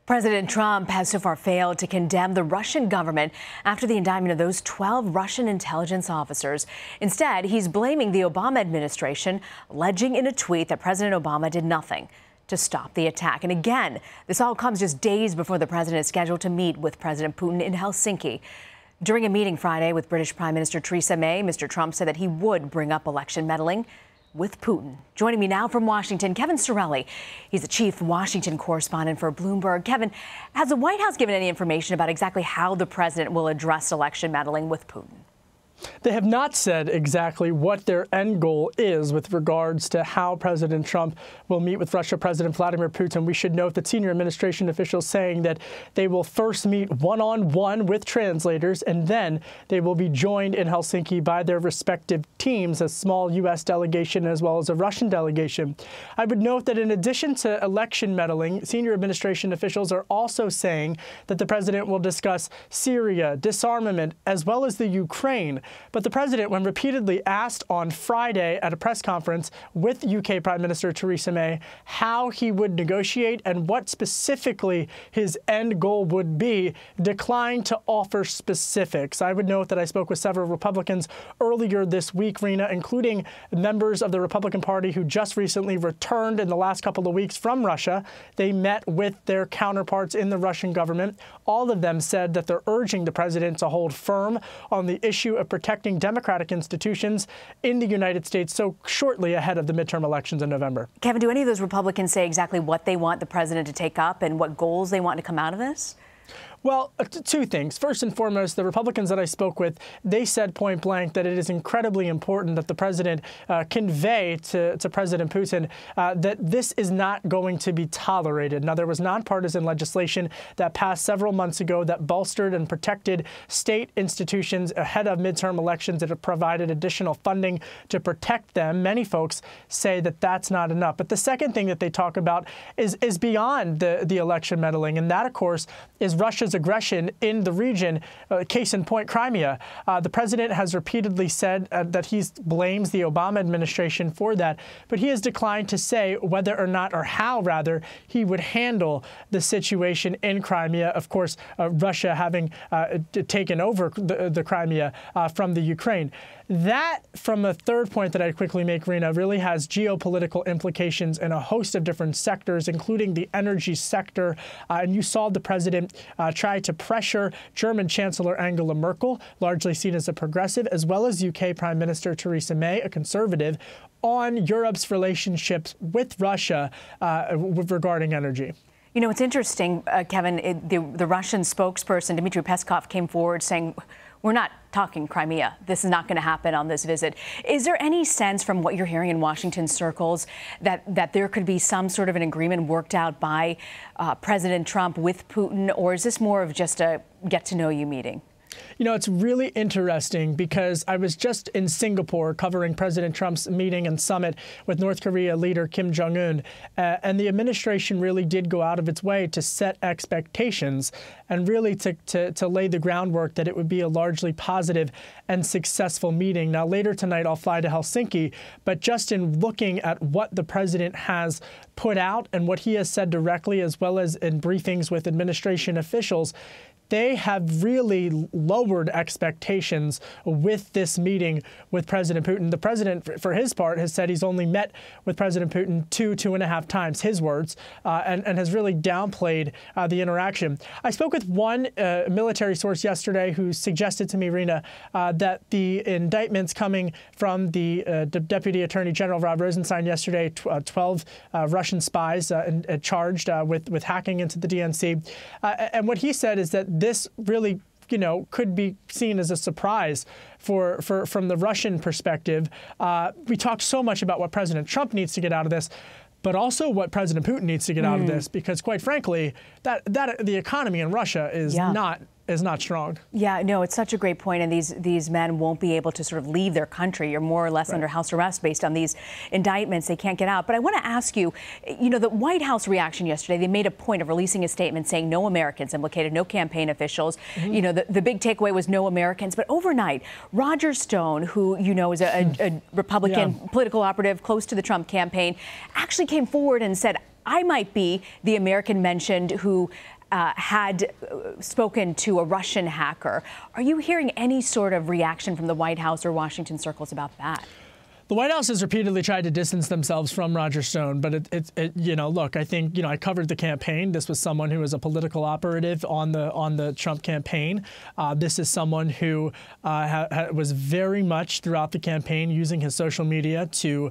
President Trump has so far failed to condemn the Russian government after the indictment of those 12 Russian intelligence officers. Instead, he's blaming the Obama administration, alleging in a tweet that President Obama did nothing to stop the attack. And again, this all comes just days before the president is scheduled to meet with President Putin in Helsinki. During a meeting Friday with British Prime Minister Theresa May, Mr. Trump said that he would bring up election meddling with Putin. Joining me now from Washington, Kevin Cirilli. He's the chief Washington correspondent for Bloomberg. Kevin, has the White House given any information about exactly how the president will address election meddling with Putin? They have not said exactly what their end goal is with regards to how President Trump will meet with Russian President Vladimir Putin. We should note that senior administration officials saying that they will first meet one-on-one with translators, and then they will be joined in Helsinki by their respective teams, a small U.S. delegation as well as a Russian delegation. I would note that in addition to election meddling, senior administration officials are also saying that the president will discuss Syria, disarmament, as well as the Ukraine. But the president, when repeatedly asked on Friday at a press conference with UK Prime Minister Theresa May how he would negotiate and what specifically his end goal would be, declined to offer specifics. I would note that I spoke with several Republicans earlier this week, Rena, including members of the Republican Party who just recently returned in the last couple of weeks from Russia. They met with their counterparts in the Russian government. All of them said that they're urging the president to hold firm on the issue of protecting democratic institutions in the United States so shortly ahead of the midterm elections in November. Kevin, do any of those Republicans say exactly what they want the president to take up and what goals they want to come out of this? Well, two things. First and foremost, the Republicans that I spoke with, they said point blank that it is incredibly important that the president convey to President Putin that this is not going to be tolerated. Now, there was nonpartisan legislation that passed several months ago that bolstered and protected state institutions ahead of midterm elections that have provided additional funding to protect them. Many folks say that that's not enough. But the second thing that they talk about is beyond the election meddling, and that, of course, is Russia's aggression in the region, case in point, Crimea. The president has repeatedly said that he blames the Obama administration for that, but he has declined to say whether or not, or how rather, he would handle the situation in Crimea. Of course, Russia having taken over the Crimea from the Ukraine. That, from a third point that I'd quickly make, Rena, really has geopolitical implications in a host of different sectors, including the energy sector. And you saw the president try to pressure German Chancellor Angela Merkel, largely seen as a progressive, as well as UK Prime Minister Theresa May, a conservative, on Europe's relationships with Russia regarding energy. You know, it's interesting, Kevin, the Russian spokesperson, Dmitry Peskov, came forward saying, we're not talking Crimea. This is not going to happen on this visit. Is there any sense from what you're hearing in Washington circles that there could be some sort of an agreement worked out by President Trump with Putin, or is this more of just a get-to-know-you meeting? You know, it's really interesting because I was just in Singapore covering President Trump's meeting and summit with North Korea leader Kim Jong-un, and the administration really did go out of its way to set expectations and really to lay the groundwork that it would be a largely positive and successful meeting. Now, later tonight, I'll fly to Helsinki, but just in looking at what the president has put out and what he has said directly, as well as in briefings with administration officials, they have really lowered expectations with this meeting with President Putin. The president, for his part, has said he's only met with President Putin two and a half times, his words, and has really downplayed the interaction. I spoke with one military source yesterday who suggested to me, Rena, that the indictments coming from the Deputy Attorney General Rod Rosenstein yesterday, 12 Russian spies charged with hacking into the DNC. And what he said is that this really, you know, could be seen as a surprise from the Russian perspective. We talked so much about what President Trump needs to get out of this, but also what President Putin needs to get out of this, because quite frankly, that the economy in Russia is not strong. Yeah, no, it's such a great point. And these men won't be able to sort of leave their country. You're more or less under house arrest based on these indictments. They can't get out. But I want to ask you, you know, the White House reaction yesterday, they made a point of releasing a statement saying no Americans implicated, no campaign officials. You know, the big takeaway was no Americans. But overnight, Roger Stone, who, you know, is a Republican political operative close to the Trump campaign, actually came forward and said, I might be the American mentioned who had spoken to a Russian hacker. Are you hearing any sort of reaction from the White House or Washington circles about that? The White House has repeatedly tried to distance themselves from Roger Stone, but look, I think, I covered the campaign. This was someone who was a political operative on the Trump campaign. This is someone who was very much throughout the campaign using his social media to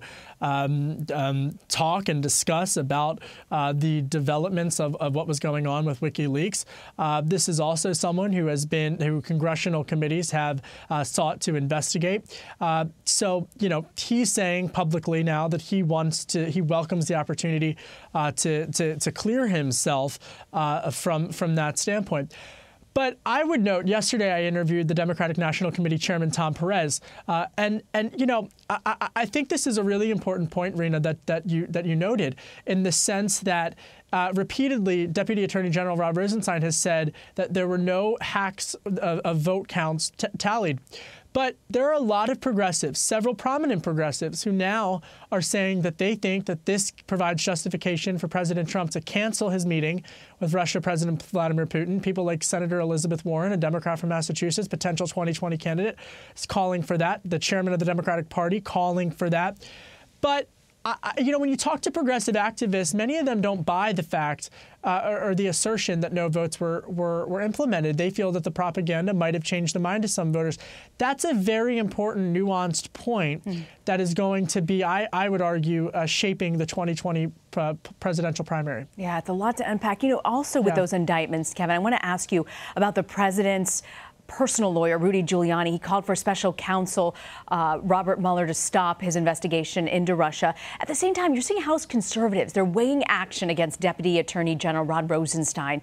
talk and discuss about the developments of what was going on with WikiLeaks. This is also someone who congressional committees have sought to investigate. So, he's saying publicly now that he welcomes the opportunity to clear himself from that standpoint. But I would note, yesterday I interviewed the Democratic National Committee Chairman Tom Perez, and I think this is a really important point, Rena, that you noted, in the sense that repeatedly Deputy Attorney General Rod Rosenstein has said that there were no hacks of vote counts tallied. But there are a lot of progressives, several prominent progressives, who now are saying that they think that this provides justification for President Trump to cancel his meeting with Russian President Vladimir Putin. People like Senator Elizabeth Warren, a Democrat from Massachusetts, potential 2020 candidate, is calling for that. The chairman of the Democratic Party calling for that. But when you talk to progressive activists, many of them don't buy the fact or the assertion that no votes were implemented. They feel that the propaganda might have changed the mind of some voters. That's a very important, nuanced point that is going to be, I would argue, shaping the 2020 presidential primary. Yeah, it's a lot to unpack. Also with those indictments, Kevin, I want to ask you about the president's personal lawyer, Rudy Giuliani. He called for special counsel Robert Mueller to stop his investigation into Russia. At the same time, you're seeing House conservatives. They're weighing action against Deputy Attorney General Rod Rosenstein.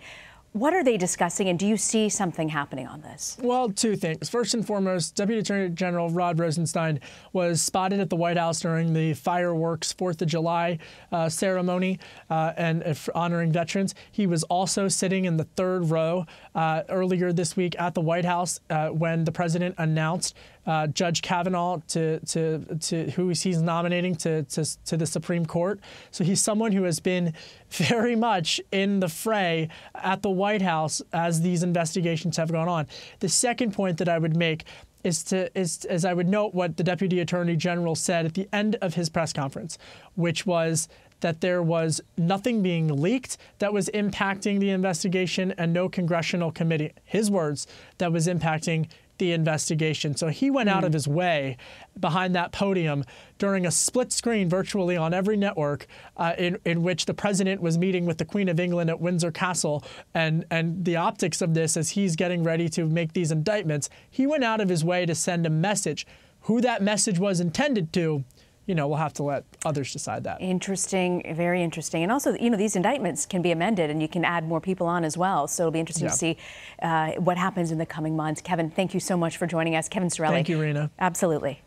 What are they discussing, and do you see something happening on this? Well, two things. First and foremost, Deputy Attorney General Rod Rosenstein was spotted at the White House during the fireworks 4th of July ceremony and honoring veterans. He was also sitting in the third row earlier this week at the White House when the president announced Judge Kavanaugh to who he's nominating to the Supreme Court. So he's someone who has been very much in the fray at the White House as these investigations have gone on. The second point that I would make is I would note what the Deputy Attorney General said at the end of his press conference, which was that there was nothing being leaked that was impacting the investigation and no congressional committee, his words, that was impacting the investigation. So he went out of his way behind that podium during a split screen virtually on every network in which the president was meeting with the Queen of England at Windsor Castle, and the optics of this as he's getting ready to make these indictments, he went out of his way to send a message. Who that message was intended to, we'll have to let others decide that. Interesting, very interesting. And also, these indictments can be amended and you can add more people on as well. So it'll be interesting to see what happens in the coming months. Kevin, thank you so much for joining us. Kevin Cirilli. Thank you, Rena. Absolutely.